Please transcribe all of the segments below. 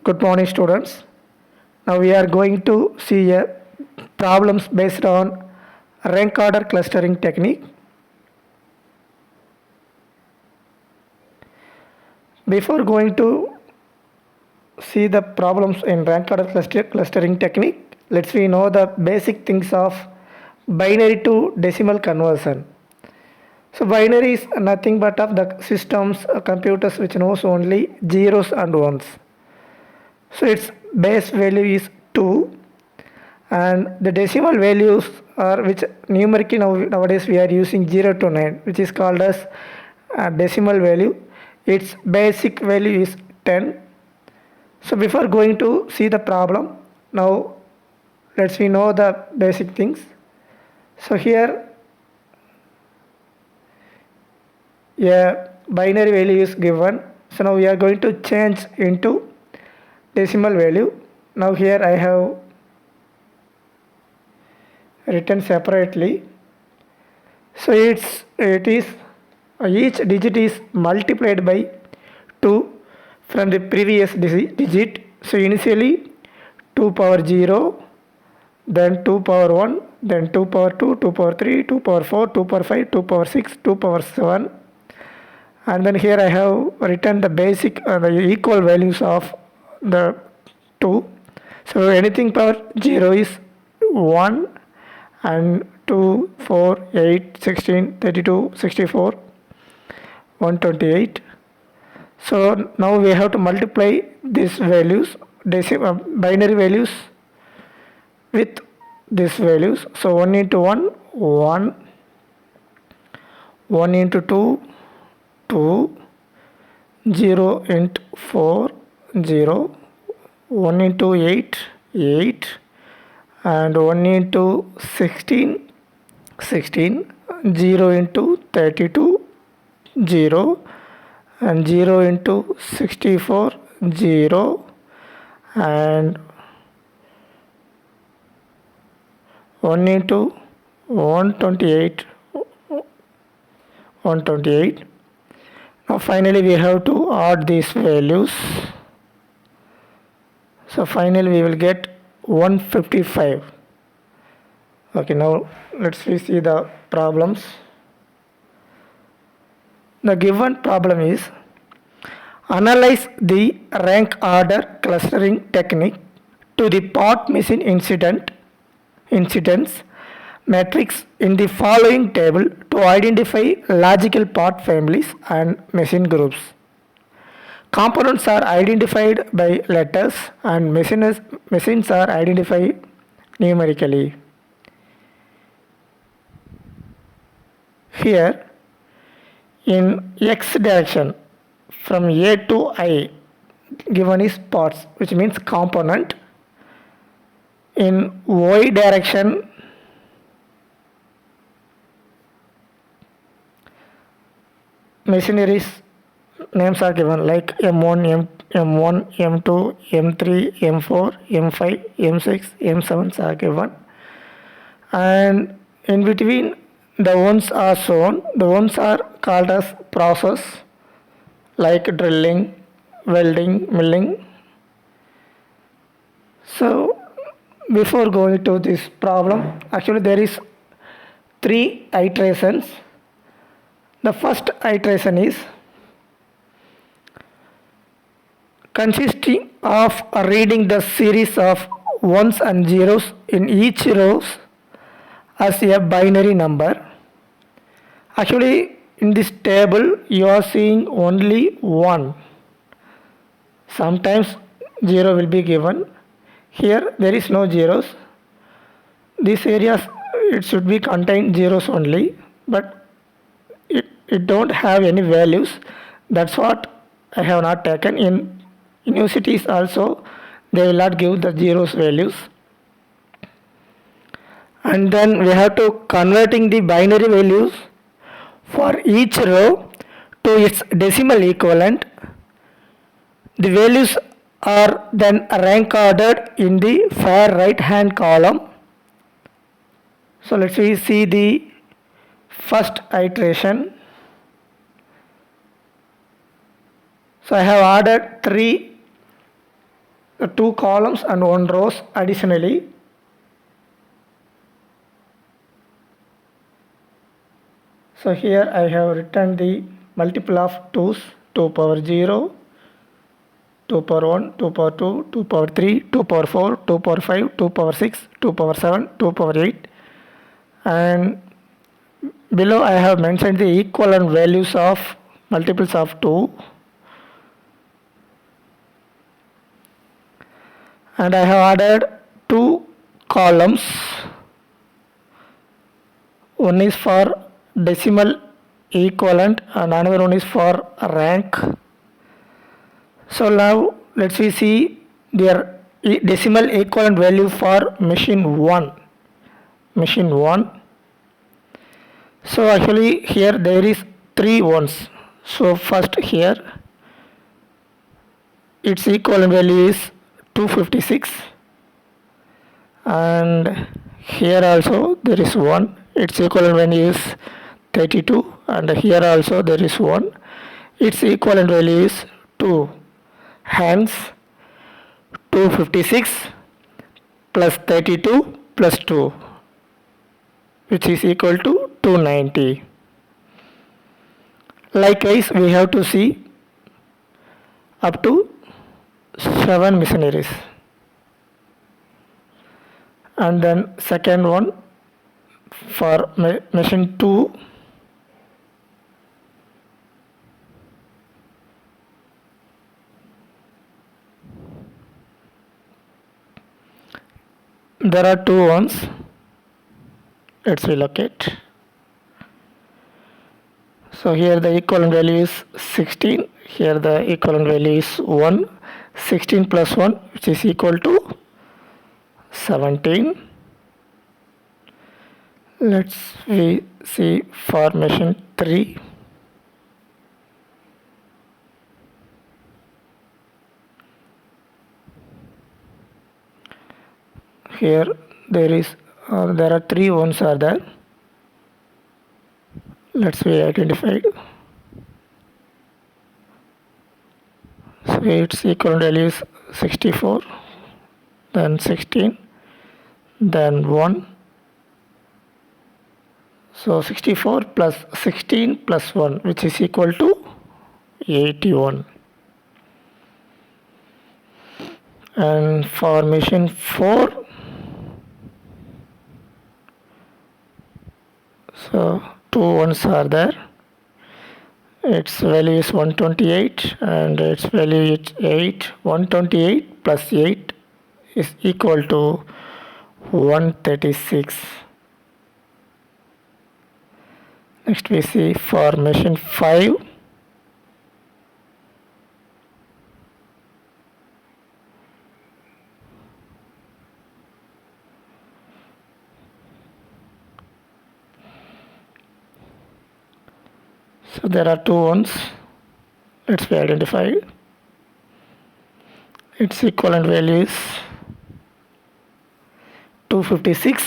Good morning, students. Now we are going to see problems based on rank order clustering technique. Before going to see the problems in rank order clustering technique, let's we know the basic things of binary to decimal conversion. So binary is nothing but of the systems, computers which knows only zeros and ones. So its base value is 2 and the decimal values are which numerically nowadays we are using 0 to 9, which is called as decimal value. Its basic value is 10. So before going to see the problem, now let's we know the basic things. So here a binary value is given. So now we are going to change into decimal value. Now here I have written separately. So it is each digit is multiplied by 2 from the previous digit. So initially 2 power 0, then 2 power 1, then 2 power 2, 2 power 3, 2 power 4, 2 power 5, 2 power 6, 2 power 7. And then here I have written the basic the equal values of the 2. So anything power 0 is 1 and 2, 4, 8, 16, 32, 64, 128. So now we have to multiply these values, binary values with these values. So 1 into 1, 1, 1 into 2, 2, 0 into 4, 0, 1 into 8, 8, and 1 into 16, 16, 0 into 32, 0, and 0 into 64, 0, and 1 into 128, 128. Now finally we have to add these values. So finally we will get 155. Okay, now let's see the problems. The given problem is analyze the rank order clustering technique to the part machine incidence matrix in the following table to identify logical part families and machine groups. Components are identified by letters and machines are identified numerically. Here in x direction from A to I given is parts, which means component. In y direction machineries names are given like M1, M1, M2, M3, M4, M5, M6, M7 are given, and in between the ones are shown. The ones are called as process like drilling, welding, milling. So before going to this problem, actually there is 3 iterations. The first iteration is consisting of reading the series of ones and zeros in each row as a binary number. Actually in this table you are seeing only 1. Sometimes 0 will be given. Here there is no zeros. These areas it should be contain zeros only, but it don't have any values. That's what I have not taken. In universities also they will not give the zeros values. And then we have to converting the binary values for each row to its decimal equivalent. The values are then rank ordered in the far right hand column. So let's see the first iteration. So I have ordered 3 the 2 columns and 1 rows additionally. So here I have written the multiple of 2's, 2 power 0, 2 power 1, 2 power 2, 2 power 3, 2 power 4, 2 power 5, 2 power 6, 2 power 7, 2 power 8, and below I have mentioned the equivalent values of multiples of 2, and I have added 2 columns. One is for decimal equivalent and another one is for rank. So now let's see their decimal equivalent value for machine 1. So actually here there is 3 ones. So first here its equivalent value is 256, and here also there is 1, its equivalent value is 32, and here also there is 1, its equivalent value is 2. Hence 256 plus 32 plus 2, which is equal to 290. Likewise we have to see up to 7 missionaries. And then second one for machine 2, there are 2 ones. Let's relocate. So here the equivalent value is 16, here the equivalent value is 1, 16 plus 1, which is equal to 17. Let's see for machine 3. Here there are 3 ones are there. Let's be identified. So its equivalent value is 64, then 16, then 1. So 64 plus 16 plus 1, which is equal to 81. And for machine 4, so 2 ones are there. Its value is 128 and its value is 8. 128 plus 8 is equal to 136. Next we see for machine 5. So there are 2 ones. Let's be identified. Its equivalent value is 256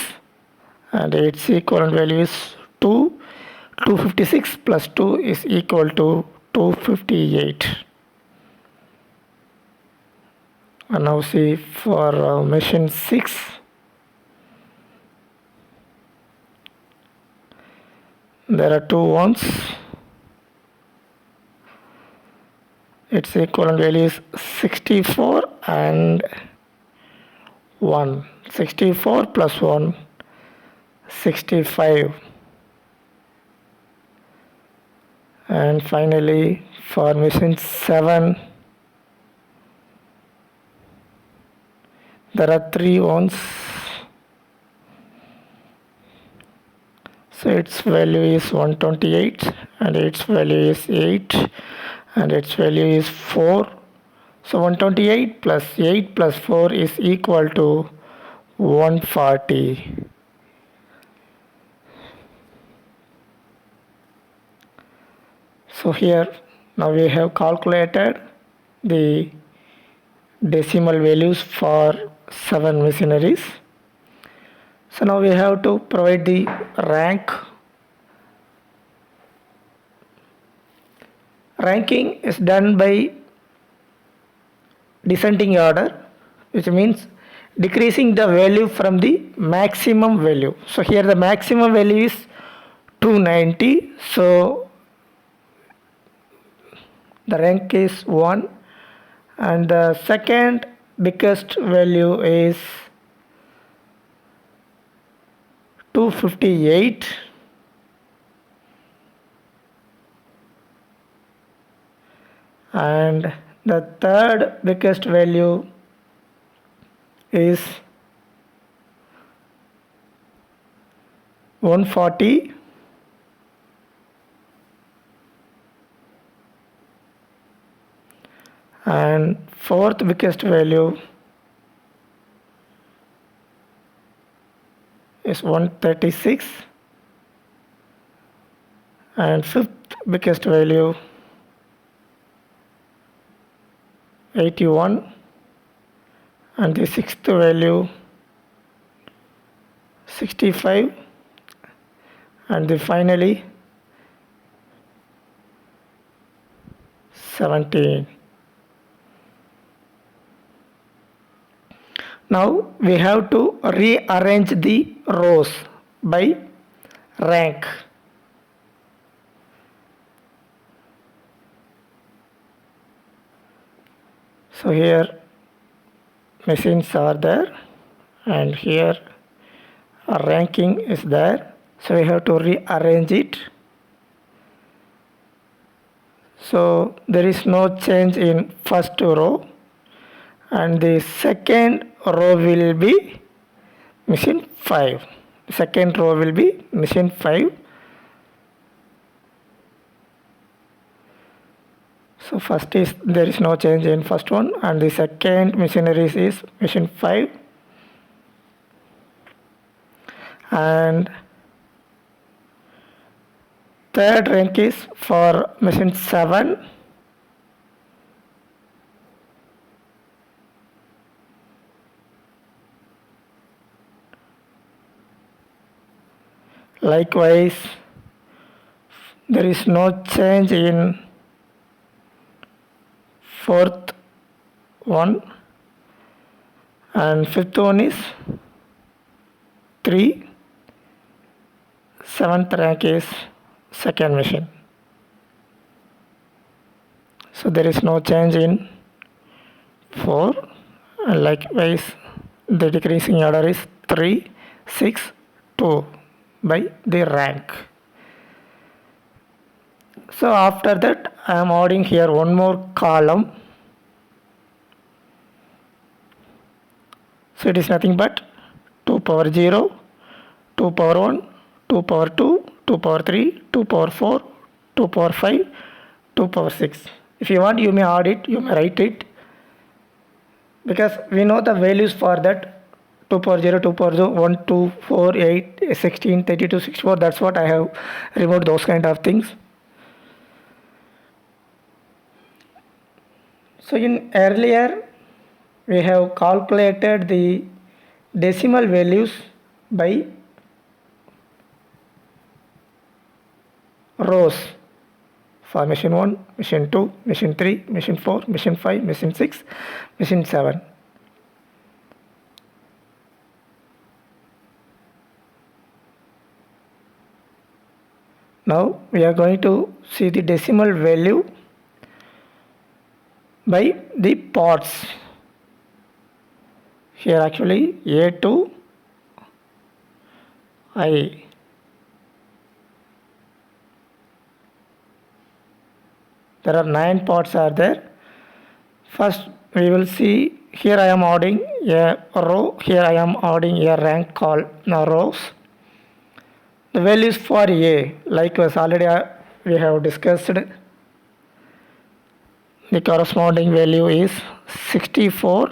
and its equivalent value is 2. 256 plus 2 is equal to 258. And now see for machine 6. There are 2 ones. Its equivalent value is 64 and 1. 64 plus 1, 65. And finally for machine 7, there are 3 ones. So its value is 128 and its value is 8 and its value is 4. So 128 plus 8 plus 4 is equal to 140. So here now we have calculated the decimal values for 7 missionaries. So now we have to provide the rank. Ranking is done by descending order. which means decreasing the value from the maximum value. So here the maximum value is 290, so the rank is 1, and the second biggest value is 258, and the third biggest value is 140, and fourth biggest value is 136, and fifth biggest value 81, and the sixth value 65, and the finally 17. Now we have to rearrange the rows by rank. So here machines are there, and here a ranking is there, so we have to rearrange it. So there is no change in first row, and the second row will be machine 5. Second row will be machine 5. So first is there is no change in first one, and the second machinery is machine 5, and third rank is for machine 7. Likewise, there is no change in fourth one, and fifth one is 3. Seventh rank is second machine. So there is no change in 4, and likewise the decreasing order is 3, 6, 2 by the rank. So after that I am adding here one more column. So it is nothing but 2 power 0, 2 power 1, 2 power 2, 2 power 3, 2 power 4, 2 power 5, 2 power 6. If you want, you may add it, you may write it, because we know the values for that 2 power 0, 2 power 0, 1, 2, 4, 8, 16, 32, 64. That's what I have removed, those kind of things. So in earlier we have calculated the decimal values by rows for machine 1, machine 2, machine 3, machine 4, machine 5, machine 6, machine 7. Now we are going to see the decimal value by the parts. Here actually A to I. There are 9 parts are there. First we will see, here I am adding a row, here I am adding a rank called rows. The values for A, like was already we have discussed, the corresponding value is 64,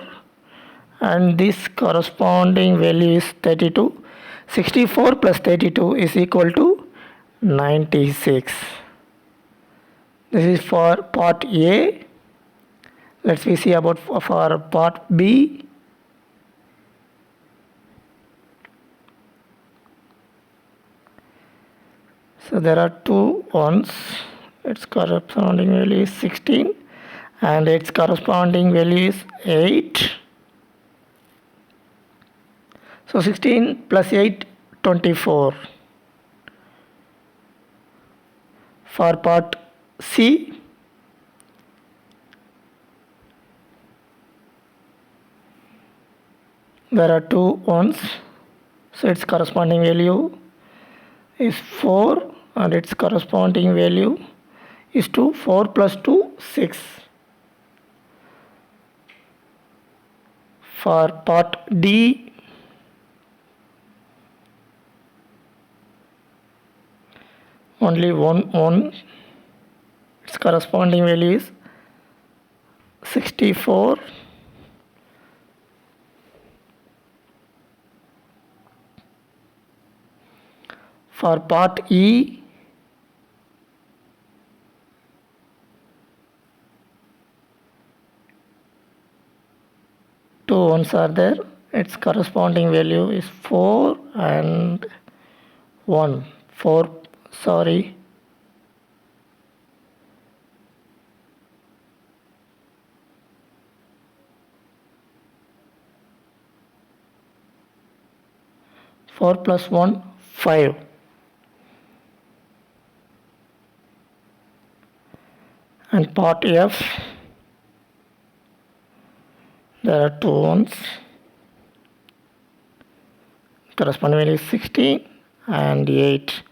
and this corresponding value is 32. 64 plus 32 is equal to 96. This is for part A. Let's see about for part B. So there are two ones. Its corresponding value is 16, and its corresponding value is 8. So 16 plus 8, 24. For part C, there are two ones, so its corresponding value is 4 and its corresponding value is 2. 4 plus 2, 6. For part D, only one, its corresponding value is 64. For part E, two ones are there, its corresponding value is 4 and 1. 4, sorry, 4 plus 1, 5. And part F, there are two ones, corresponding value is 16 and 8.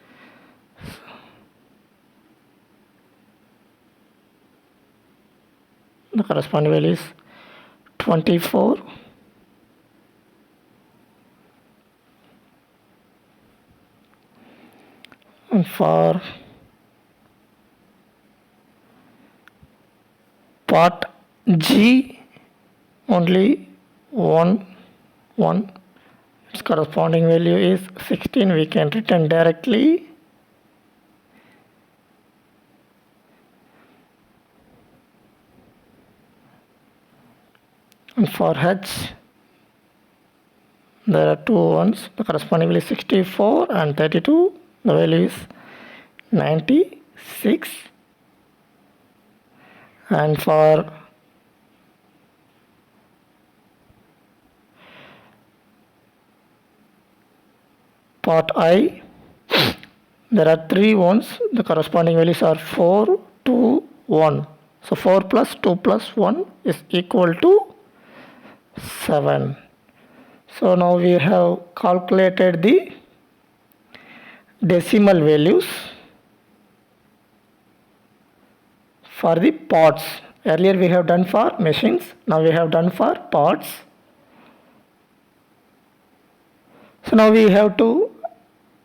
The corresponding value is 24. And for part G, only one, its corresponding value is 16. We can return directly. And for H, there are two ones, the corresponding value is 64 and 32. The value is 96. And for part I, there are three ones, the corresponding values are 4, 2, 1. So 4 plus 2 plus 1 is equal to 7. So now we have calculated the decimal values for the parts. Earlier we have done for machines, now we have done for parts. So now we have to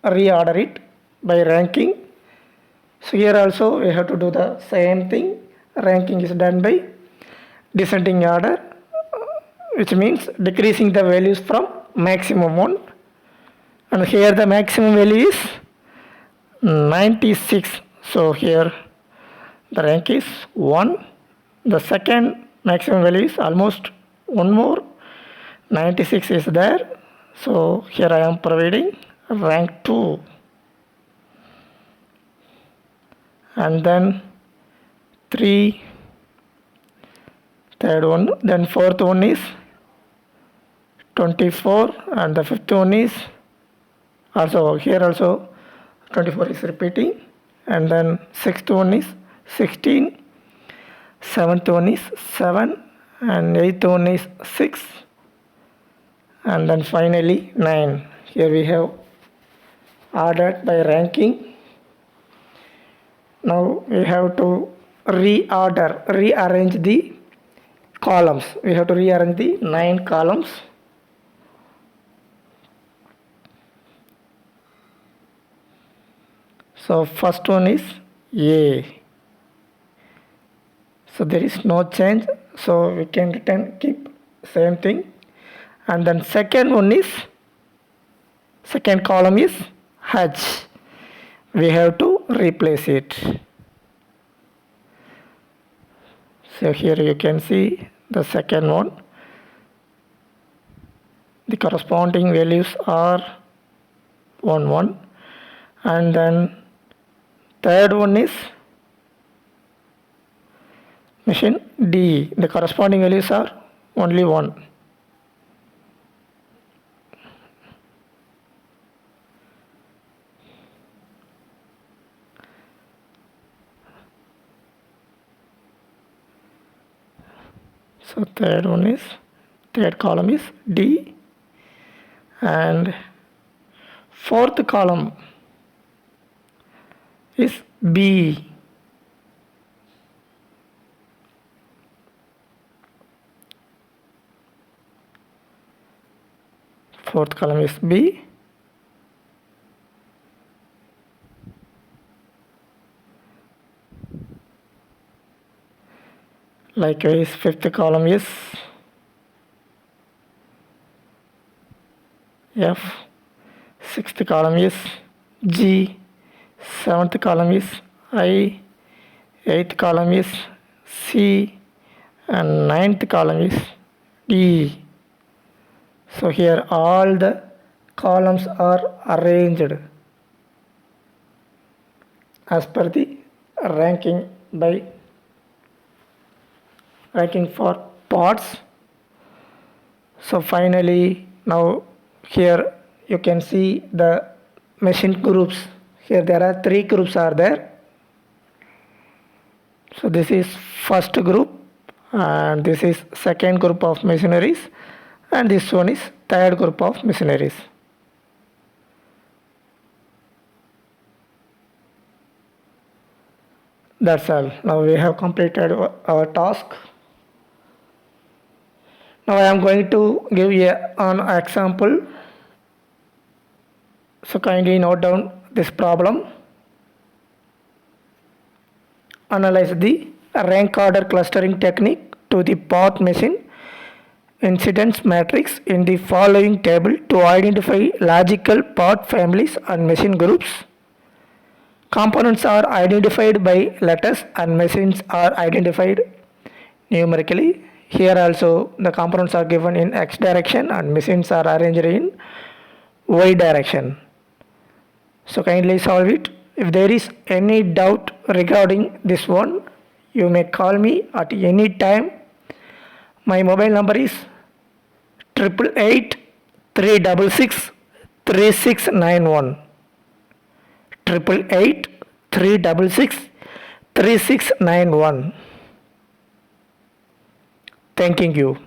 reorder it by ranking. So here also we have to do the same thing. Ranking is done by descending order, which means decreasing the values from maximum one. And here the maximum value is 96. So here the rank is 1. The second maximum value is almost one more, 96 is there. So here I am providing rank 2. And then 3, third one, then fourth one is 24, and the fifth one is also, here also 24 is repeating, and then sixth one is 16, seventh one is 7, and eighth one is 6, and then finally 9. Here we have ordered by ranking. Now we have to rearrange the columns. We have to rearrange the 9 columns. So first one is A. So there is no change, so we can keep same thing. And then second column is H. We have to replace it. So here you can see the second one. The corresponding values are 1, 1. And then third one is machine D. The corresponding values are only 1. third column is D, and fourth column is B. Fourth column is B. Likewise, fifth column is F. Sixth column is G. Seventh column is I. Eighth column is C. And ninth column is D. So here all the columns are arranged as per the ranking for parts. So finally, now here you can see the machine groups. Here there are 3 groups are there. So this is first group, and this is second group of machineries, and this one is third group of machineries. That's all. Now we have completed our task. Now I am going to give an example. So kindly note down this problem. Analyze the rank order clustering technique to the part machine incidence matrix in the following table to identify logical part families and machine groups. Components are identified by letters and machines are identified numerically. Here also the components are given in X direction and machines are arranged in Y direction. So kindly solve it. If there is any doubt regarding this one, you may call me at any time. My mobile number is 888 366 3691. 888 366 3691. Thanking you.